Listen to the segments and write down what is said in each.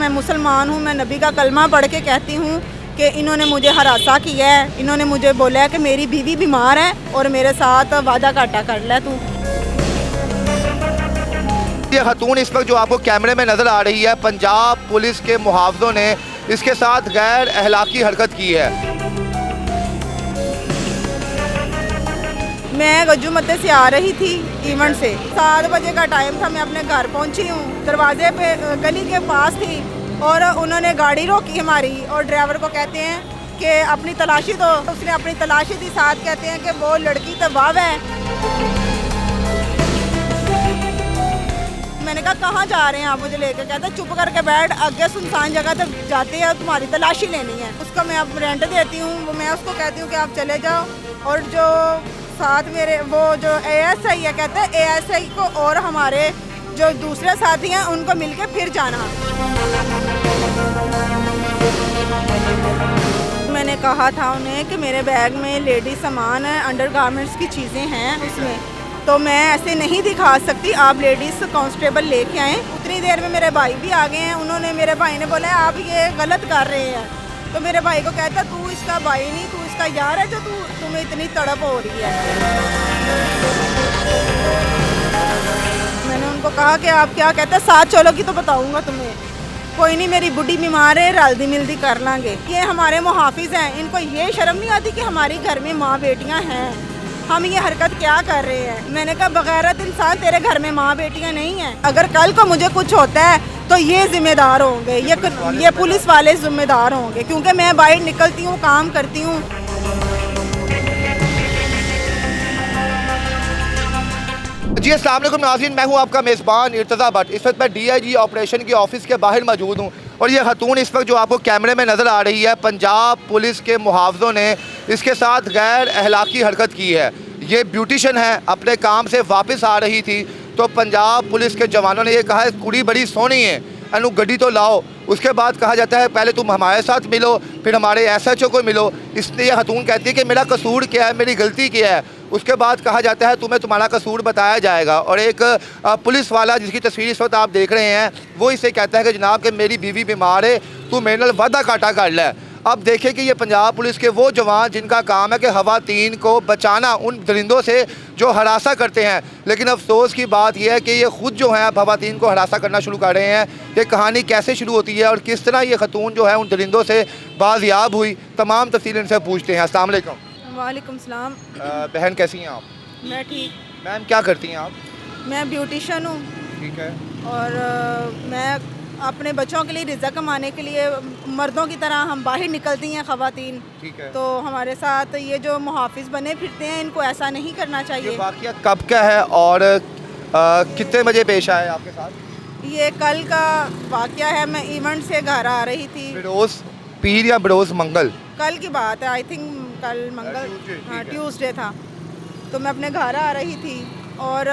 मैं मुसलमान हूँ, मैं नबी का कलमा पढ़ के कहती हूँ कि इन्होंने मुझे हरासा किया है। इन्होंने मुझे बोला है कि मेरी बीवी बीमार है और मेरे साथ वादा काटा कर ले तू। ये खतून इस वक्त जो आपको कैमरे में नज़र आ रही है, पंजाब पुलिस के मुहाफ़िज़ों ने इसके साथ गैर अखलाकी हरकत की है। मैं गज्जूमते से आ रही थी इवेंट से, 7 बजे का टाइम था, मैं अपने घर पहुंची हूँ। दरवाजे पे गली के पास थी और उन्होंने गाड़ी रोकी हमारी और ड्राइवर को कहते हैं कि अपनी तलाशी दो। उसने अपनी तलाशी दी, साथ कहते हैं कि वो लड़की तबाह है। मैंने कहा कहाँ जा रहे हैं आप मुझे लेकर? कहते हैं चुप करके बैठ, आगे सुनसान जगह तक जाते हैं, तुम्हारी तलाशी लेनी है। उसको मैं अब रेंट देती हूँ, वो मैं उसको कहती हूँ कि आप चले जाओ। और जो साथ मेरे वो जो एएसआई है, कहते हैं एएसआई को और हमारे जो दूसरे साथी हैं उनको मिलके फिर जाना। मैंने कहा था उन्हें कि मेरे बैग में लेडी सामान है, अंडरगारमेंट्स की चीज़ें हैं उसमें, तो मैं ऐसे नहीं दिखा सकती, आप लेडीज़ कांस्टेबल लेके आएँ। उतनी देर में मेरे भाई भी आ गए हैं। उन्होंने, मेरे भाई ने बोला आप ये गलत कर रहे हैं। तो मेरे भाई को कहता तू इसका भाई नहीं, तू इसका यार है जो तुम्हें इतनी तड़प हो रही है। मैंने उनको कहा कि आप क्या कहते हैं, साथ चलोगी तो बताऊंगा तुम्हें। कोई नहीं, मेरी बुढ़ी बीमार है, रल्दी मिलदी कर लांगे। ये हमारे मुहाफिज हैं, इनको ये शर्म नहीं आती कि हमारे घर में माँ बेटियाँ हैं, हम ये हरकत क्या कर रहे हैं। मैंने कहा बगैरत इंसान, तेरे घर में माँ बेटियाँ नहीं हैं। अगर कल को मुझे कुछ होता है तो ये जिम्मेदार होंगे, ये पुलिस वाले जिम्मेदार होंगे, क्योंकि मैं बाहर निकलती हूँ, काम करती हूँ। जी अस्सलाम वालेकुम नाज़रीन, मैं हूँ आपका मेज़बान इर्तज़ा भट्ट। इस वक्त मैं डीआईजी ऑपरेशन की ऑफिस के बाहर मौजूद हूँ और ये खतून इस वक्त जो आपको कैमरे में नज़र आ रही है, पंजाब पुलिस के मुहाफ़िज़ों ने इसके साथ गैर अखलाकी हरकत की है। ये ब्यूटिशन है, अपने काम से वापस आ रही थी तो पंजाब पुलिस के जवानों ने ये कहा है कुड़ी बड़ी सोहनी है, अनु गड्डी तो लाओ। उसके बाद कहा जाता है पहले तुम हमारे साथ मिलो, फिर हमारे एसएचओ को मिलो। इसलिए यह खतून कहती है कि मेरा कसूर क्या है, मेरी गलती क्या है। उसके बाद कहा जाता है तुम्हें तुम्हारा कसूर बताया जाएगा। और एक पुलिस वाला जिसकी तस्वीर इस वक्त आप देख रहे हैं, वो इसे कहता है कि जनाब कि मेरी बीवी बीमार है, तू मेरे नाल वादा काटा कर ले। अब देखें कि ये पंजाब पुलिस के वो जवान जिनका काम है कि खवातीन को बचाना उन दरिंदों से जो हरासा करते हैं, लेकिन अफसोस की बात यह है कि ये ख़ुद जो है खवातीन को हरासा करना शुरू कर रहे हैं। ये कहानी कैसे शुरू होती है और किस तरह ये खतून जो है उन दरिंदों से बाजियाब हुई, तमाम तफसील इनसे पूछते हैं। अस्सलाम वालेकुम। वालेकुम सलाम। बहन कैसी हैं आप? मैं ठीक। मैम क्या करती हैं आप? मैं ब्यूटिशन हूँ। ठीक है। और मैं अपने बच्चों के लिए रिज़्क़ कमाने के लिए मर्दों की तरह हम बाहर निकलती हैं ख़वातीन। ठीक है। तो हमारे साथ ये जो मुहाफिज बने फिरते हैं, इनको ऐसा नहीं करना चाहिए। ये वाक़या कब का है और कितने बजे पेश आया है आपके साथ? ये कल का वाक़या है, मैं इवेंट से घर आ रही थी। बरोज़ पीर या बरोज़ मंगल? कल की बात है, आई थिंक कल मंगल, हाँ ट्यूसडे था। तो मैं अपने घर आ रही थी और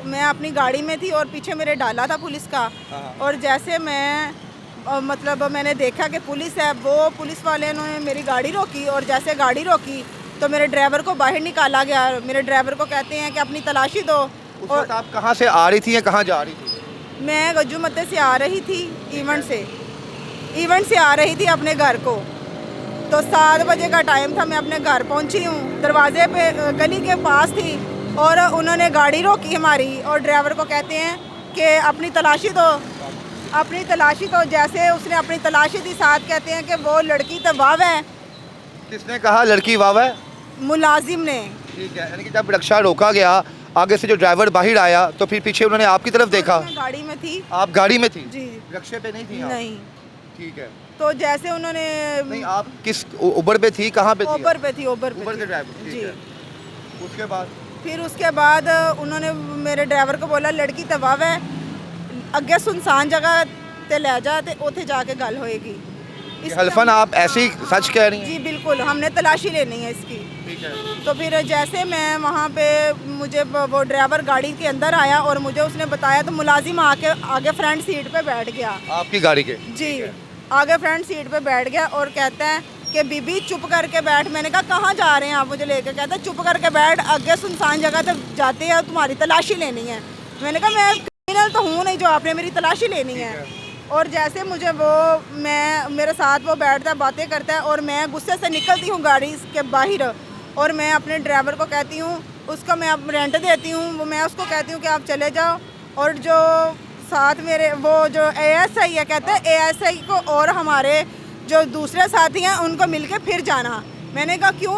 मैं अपनी गाड़ी में थी और पीछे मेरे डाला था पुलिस का। और जैसे मैं मतलब मैंने देखा कि पुलिस है, वो पुलिस वाले ने मेरी गाड़ी रोकी और जैसे गाड़ी रोकी तो मेरे ड्राइवर को बाहर निकाला गया। मेरे ड्राइवर को कहते हैं कि अपनी तलाशी दो। उस वक्त आप कहाँ से आ रही थी या कहाँ जा रही थी? मैं गज्जूमते से आ रही थी इवेंट से आ रही थी अपने घर को। तो 7 बजे का टाइम था, मैं अपने घर पहुंची हूँ। दरवाजे पे गली के पास थी और उन्होंने गाड़ी रोकी हमारी और ड्राइवर को कहते हैं कि अपनी तलाशी दो। जैसे उसने अपनी तलाशी दी, साथ कहते हैं कि वो लड़की तबाह है। किसने कहा लड़की वाह है? मुलाजिम ने। ठीक है, यानी कि जब रिक्शा रोका गया, आगे से जो ड्राइवर बाहर आया तो फिर पीछे उन्होंने आपकी तरफ देखा? मैं गाड़ी में थी। आप गाड़ी में थी? जी। रिक्शे पे नहीं थी आप? नहीं। ठीक है। तो जैसे उन्होंने, नहीं आप किस उबर पे थी, कहाँ पे थी? ओबर पे थी। उबर के ड्राइवर। जी। उसके बाद उन्होंने मेरे ड्राइवर को बोला लड़की तबाह है, अगे सुनसान जगह ते ले जा ते उथे जाके गल होएगी। हल्फन आप ऐसी सच कह रही हैं? जी बिल्कुल, हमने तलाशी लेनी है इसकी। ठीक है। तो फिर जैसे मैं वहाँ पे, मुझे वो ड्राइवर गाड़ी के अंदर आया और मुझे उसने बताया तो मुलाजिम आके आगे फ्रंट सीट पे बैठ गया। आपकी गाड़ी के? जी, आगे फ्रंट सीट पे बैठ गया और कहता है कि बीबी चुप करके बैठ। मैंने कहा कहाँ जा रहे हैं आप मुझे लेकर? कहता है चुप करके बैठ, आगे सुनसान जगह तक जाते हैं, तुम्हारी तलाशी लेनी है। मैंने कहा मैं क्रिमिनल तो हूँ नहीं जो आपने मेरी तलाशी लेनी है। और जैसे मुझे मेरे साथ वो बैठता है, बातें करता है, और मैं गुस्से से निकलती हूँ गाड़ी के बाहर, और मैं अपने ड्राइवर को कहती हूँ, उसका मैं अब रेंट देती हूँ, मैं उसको कहती हूँ कि आप चले जाओ। और जो साथ मेरे वो जो एएसआई है, कहते हैं एएसआई को और हमारे जो दूसरे साथी हैं उनको मिलके फिर जाना। मैंने कहा क्यों,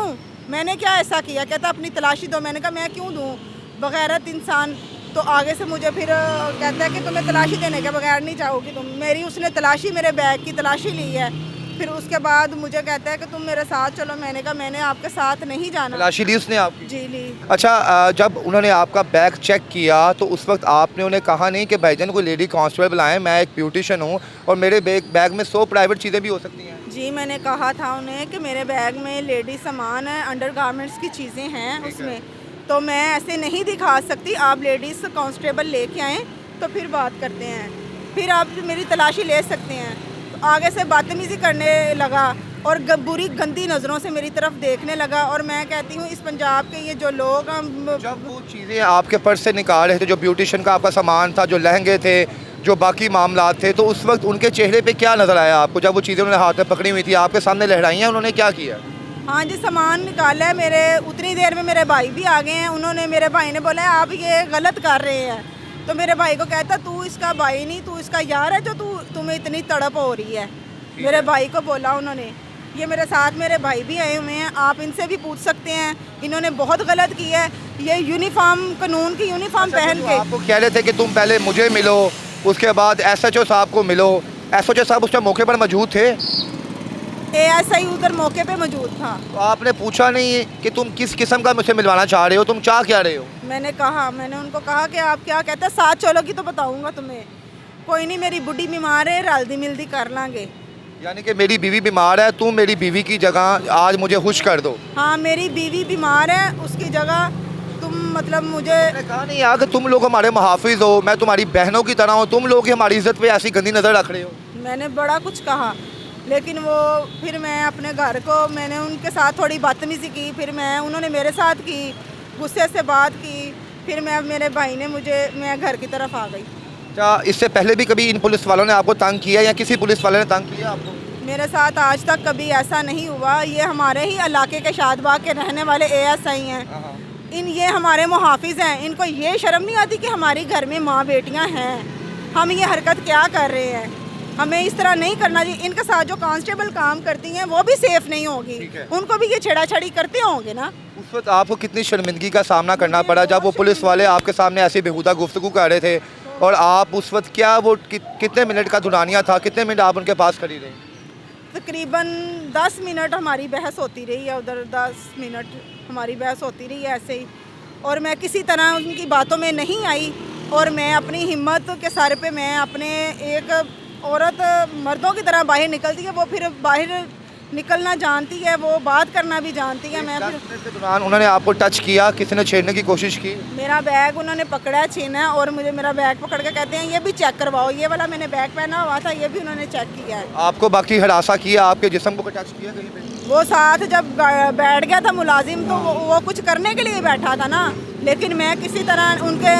मैंने क्या ऐसा किया? कहता अपनी तलाशी दो। मैंने कहा मैं क्यों दूँ, बगैरत इंसान। तो आगे से मुझे फिर कहता है कि तुम्हें तलाशी देने के बगैर नहीं जाओगी तुम। मेरी उसने तलाशी, मेरे बैग की तलाशी ली है। फिर उसके बाद मुझे कहता है कि तुम मेरे साथ चलो। मैंने कहा मैंने आपके साथ नहीं जाना। तलाशी ली उसने आपकी? जी ली। अच्छा, जब उन्होंने आपका बैग चेक किया तो उस वक्त आपने उन्हें कहा नहीं कि भाईजान को लेडी कांस्टेबल बुलाएं, मैं एक ब्यूटिशियन हूँ और मेरे बैग में 100 प्राइवेट चीज़ें भी हो सकती हैं? जी मैंने कहा था उन्हें कि मेरे बैग में लेडी सामान है, अंडर गारमेंट्स की चीज़ें हैं उसमें, तो मैं ऐसे नहीं दिखा सकती। आप लेडीज़ कांस्टेबल लेके आएँ तो फिर बात करते हैं, फिर आप मेरी तलाशी ले सकते हैं। तो आगे से बदतमीज़ी करने लगा और बुरी गंदी नज़रों से मेरी तरफ देखने लगा। और मैं कहती हूँ इस पंजाब के ये जो लोग जब वो चीज़ें आपके पर्स से निकाल रहे थे, जो ब्यूटिशियन का आपका सामान था, जो लहंगे थे, जो बाकी मामला थे, तो उस वक्त उनके चेहरे पे क्या नज़र आया आपको? जब वो चीज़ें उन्होंने हाथ में पकड़ी हुई थी, आपके सामने लहराई हैं, उन्होंने क्या किया? हाँ जी, सामान निकाला है मेरे। उतनी देर में मेरे भाई भी आ गए हैं। उन्होंने, मेरे भाई ने बोला आप ये गलत कर रहे हैं। तो मेरे भाई को कहता तू इसका भाई नहीं, तू इसका यार है जो तुम्हें इतनी तड़प हो रही है। मेरे भाई को बोला उन्होंने। ये मेरे साथ मेरे भाई भी आए हुए हैं, आप इनसे भी पूछ सकते हैं। इन्होंने बहुत गलत किया है। ये यूनिफॉर्म, कानून की यूनिफॉर्म पहन के आपको कह रहे थे कि तुम पहले मुझे मिलो, उसके बाद एसएचओ साहब को मिलो। एसएचओ साहब उस टाइम मौके पर मौजूद थे? एएसआई उधर मौके पे मौजूद था। तो आपने पूछा नहीं कि तुम किस किस्म का मुझसे मिलवाना चाह रहे हो, तुम चाह क्या रहे हो? मैंने उनको कहा कि आप क्या कहते हैं, साथ चलोगी तो बताऊंगा तुम्हें। कोई नहीं, मेरी बुढ़ी बीमार है, रलदी मिलदी कर लांगे। यानी कि मेरी बीवी बीमार है, तुम मेरी बीवी की जगह आज मुझे खुश कर दो। हाँ, मेरी बीवी बीमार है, उसकी जगह तुम मतलब मुझे। मैंने कहा नहीं यार कि तुम लोग हमारे मुहाफिज हो, मैं तुम्हारी बहनों की तरह हूँ, तुम लोग ही हमारी इज्जत पे ऐसी गंदी नज़र रख रहे हो। मैंने बड़ा कुछ कहा, लेकिन वो फिर मैं अपने घर को, मैंने उनके साथ थोड़ी बदतमीज़ी की, फिर उन्होंने मेरे साथ की, गुस्से से बात की। फिर मेरे भाई ने मैं घर की तरफ आ गई। अच्छा, इससे पहले भी कभी इन पुलिस वालों ने आपको तंग किया या किसी पुलिस वाले ने तंग किया आपको? मेरे साथ आज तक कभी ऐसा नहीं हुआ। ये हमारे ही इलाके के शादबाग के रहने वाले एएसआई हैं। ये हमारे मुहाफिज हैं। इनको ये शर्म नहीं आती कि हमारे घर में माँ बेटियाँ हैं, हम ये हरकत क्या कर रहे हैं? हमें इस तरह नहीं करना चाहिए। इनके साथ जो कांस्टेबल काम करती हैं वो भी सेफ नहीं होगी, उनको भी ये छेड़ाछड़ी करते होंगे ना। उस वक्त आपको कितनी शर्मिंदगी का सामना करना पड़ा जब वो पुलिस वाले आपके सामने ऐसी बेहुदा गुफ्तगू कर रहे थे, और आप उस वक्त क्या वो कितने मिनट का दुरानिया था, कितने मिनट आप उनके पास खड़ी रही? तकरीबन 10 मिनट हमारी बहस होती रही है, उधर 10 मिनट हमारी बहस होती रही है ऐसे ही। और मैं किसी तरह उनकी बातों में नहीं आई, और मैं अपनी हिम्मत के सर पे मैं अपने, एक औरत मर्दों की तरह बाहर निकलती है, वो फिर बाहर निकलना जानती है, वो बात करना भी जानती है। मैं फिर 10 मिनट के दौरान उन्होंने आपको टच किया, किसी ने छेड़ने की कोशिश की? मेरा बैग उन्होंने पकड़ा, छीना, और मुझे मेरा बैग पकड़ के कहते हैं ये भी चेक करवाओ। ये वाला मैंने बैग पहना हुआ था, ये भी उन्होंने चेक किया है। आपको बाकी हरासा किया, आपके जिस्म को टच किया कहीं पे? वो साथ जब बैठ गया था मुलाजिम, तो वो कुछ करने के लिए बैठा था ना, लेकिन मैं किसी तरह उनके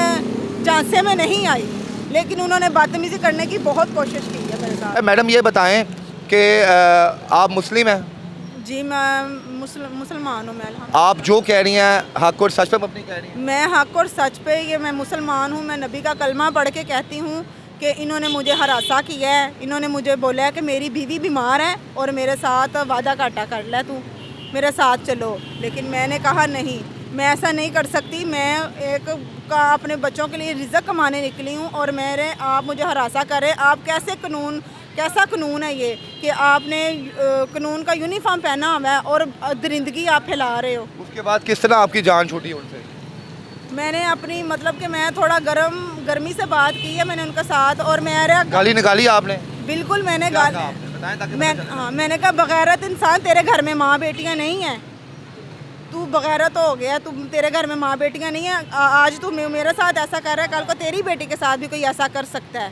झांसे में नहीं आई, लेकिन उन्होंने बदतमीज़ी करने की बहुत कोशिश की है मेरे साथ। मैडम ये बताएं कि आप मुस्लिम हैं? जी मैं मुसलमान हूँ। मैं आप जो कह रही हैं हक और सच पे अपनी कह रही हैं? मैं हक और सच पे, ये मैं मुसलमान हूँ, मैं नबी का कलमा पढ़ के कहती हूँ कि इन्होंने मुझे हरासा किया है। इन्होंने मुझे बोला है कि मेरी बीवी बीमार है और मेरे साथ वादा काटा कर ले, तू मेरे साथ चलो। लेकिन मैंने कहा नहीं, मैं ऐसा नहीं कर सकती। मैं अपने बच्चों के लिए रिज़्क़ कमाने निकली हूँ, और आप मुझे हरासा कर रहे। आप कैसा कानून है ये कि आपने कानून का यूनिफॉर्म पहना हुआ है और दरिंदगी आप फैला रहे हो? उसके बाद किस तरह आपकी जान छूटी उनसे? मैंने अपनी, मतलब कि मैं थोड़ा गर्मी से बात की है मैंने उनके साथ, और गाली निकाली आपने? बिल्कुल मैंने मैंने कहा बगैरत इंसान, तेरे घर में माँ बेटियाँ नहीं हैं, तू बगैरत हो गया, तेरे घर में माँ बेटियाँ नहीं हैं। आज तू मेरे साथ ऐसा कर रहा है, कल को तेरी बेटी के साथ भी कोई ऐसा कर सकता है।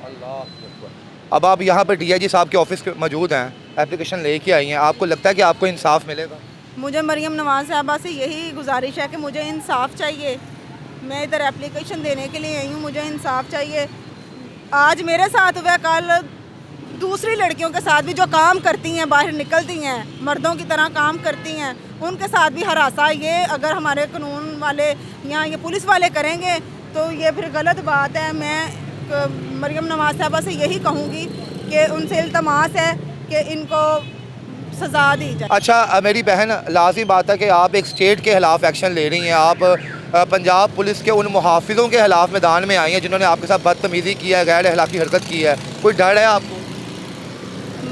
अब आप यहाँ पर डीआईजी साहब के ऑफिस मौजूद हैं, एप्लीकेशन लेके आई हैं, आपको लगता है कि आपको इंसाफ मिलेगा? मुझे मरियम नवाज़ साहबा से यही गुजारिश है कि मुझे इंसाफ चाहिए। मैं इधर एप्लीकेशन देने के लिए आई हूँ, मुझे इंसाफ चाहिए। आज मेरे साथ हुआ, कल दूसरी लड़कियों के साथ भी जो काम करती हैं, बाहर निकलती हैं, मर्दों की तरह काम करती हैं, उनके साथ भी हरासा ये अगर हमारे कानून वाले या ये पुलिस वाले करेंगे तो ये फिर गलत बात है। मैं मरियम नवाज साहबा से यही कहूँगी कि उनसे इल्तमास है कि इनको सज़ा दी जाए। अच्छा मेरी बहन, लाज़मी बात है कि आप एक स्टेट के खिलाफ एक्शन ले रही हैं। आप पंजाब पुलिस के उन मुहाफिजों के खिलाफ मैदान में आई हैं जिन्होंने आपके साथ बदतमीज़ी की है, गैर अखलाकी हरकत की है। कोई डर है आपको?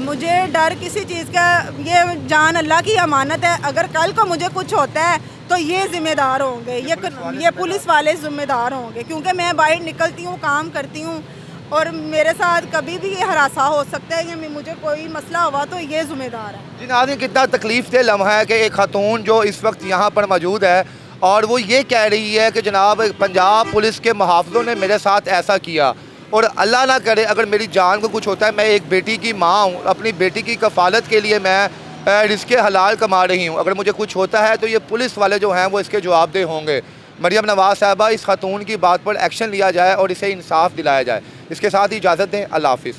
मुझे डर किसी चीज़ का, ये जान अल्लाह की अमानत है। अगर कल को मुझे कुछ होता है तो ये ज़िम्मेदार होंगे, ये पुलिस वाले ज़िम्मेदार होंगे, क्योंकि मैं बाहर निकलती हूँ, काम करती हूँ और मेरे साथ कभी भी ये हरासा हो सकता है या मुझे कोई मसला हुआ तो ये ज़िम्मेदार है। जी नाज़रीन, कितना तकलीफ़ दे लम्हा है कि एक खातून जो इस वक्त यहाँ पर मौजूद है और वो ये कह रही है कि जनाब पंजाब पुलिस के मुहाफ़िज़ों ने मेरे साथ ऐसा किया, और अल्लाह ना करे अगर मेरी जान को कुछ होता है, मैं एक बेटी की माँ हूँ, अपनी बेटी की कफ़ालत के लिए मैं रिज़्क़े हलाल कमा रही हूँ, अगर मुझे कुछ होता है तो ये पुलिस वाले जो हैं वो इसके जवाबदेह होंगे। मरियम नवाज साहबा, इस खातून की बात पर एक्शन लिया जाए और इसे इंसाफ दिलाया जाए। इसके साथ ही इजाज़त दें। अल्लाह हाफ़िज़।